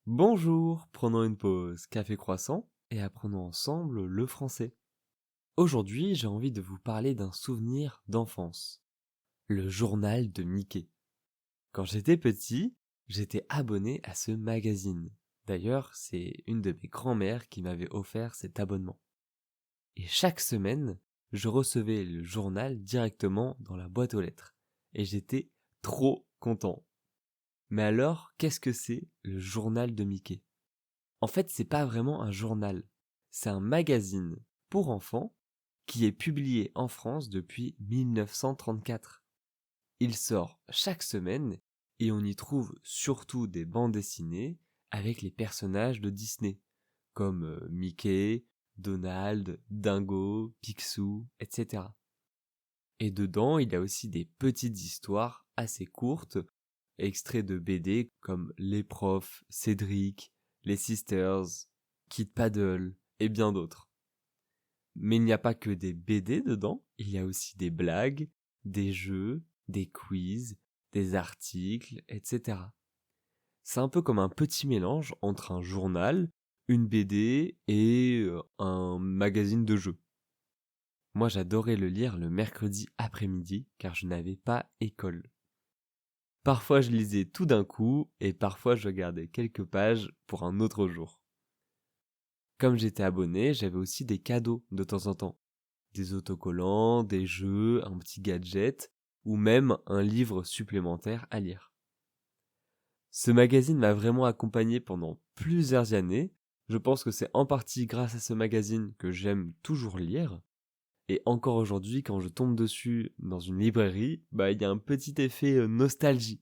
Bonjour, prenons une pause café croissant et apprenons ensemble le français. Aujourd'hui, j'ai envie de vous parler d'un souvenir d'enfance, le journal de Mickey. Quand j'étais petit, j'étais abonné à ce magazine. D'ailleurs, c'est une de mes grand-mères qui m'avait offert cet abonnement. Et chaque semaine, je recevais le journal directement dans la boîte aux lettres. Et j'étais trop content. Mais alors, qu'est-ce que c'est le journal de Mickey? En fait, c'est pas vraiment un journal. C'est un magazine pour enfants qui est publié en France depuis 1934. Il sort chaque semaine et on y trouve surtout des bandes dessinées avec les personnages de Disney, comme Mickey, Donald, Dingo, Picsou, etc. Et dedans, il y a aussi des petites histoires assez courtes, extraits de BD comme Les Profs, Cédric, Les Sisters, Kid Paddle et bien d'autres. Mais il n'y a pas que des BD dedans, il y a aussi des blagues, des jeux, des quiz, des articles, etc. C'est un peu comme un petit mélange entre un journal, une BD et un magazine de jeux. Moi, j'adorais le lire le mercredi après-midi car je n'avais pas école. Parfois, je lisais tout d'un coup et parfois, je gardais quelques pages pour un autre jour. Comme j'étais abonné, j'avais aussi des cadeaux de temps en temps. Des autocollants, des jeux, un petit gadget ou même un livre supplémentaire à lire. Ce magazine m'a vraiment accompagné pendant plusieurs années. Je pense que c'est en partie grâce à ce magazine que j'aime toujours lire. Et encore aujourd'hui, quand je tombe dessus dans une librairie, il y a un petit effet nostalgie.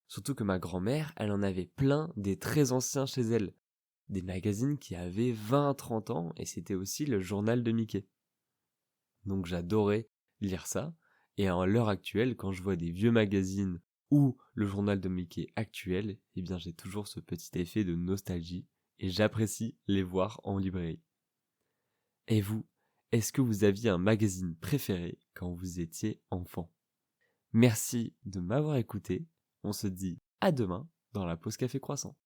Surtout que ma grand-mère, elle en avait plein des très anciens chez elle. Des magazines qui avaient 20-30 ans et c'était aussi le journal de Mickey. Donc j'adorais lire ça. Et à l'heure actuelle, quand je vois des vieux magazines ou le journal de Mickey actuel, eh bien j'ai toujours ce petit effet de nostalgie et j'apprécie les voir en librairie. Et vous, est-ce que vous aviez un magazine préféré quand vous étiez enfant? Merci de m'avoir écouté. On se dit à demain dans la pause café croissant.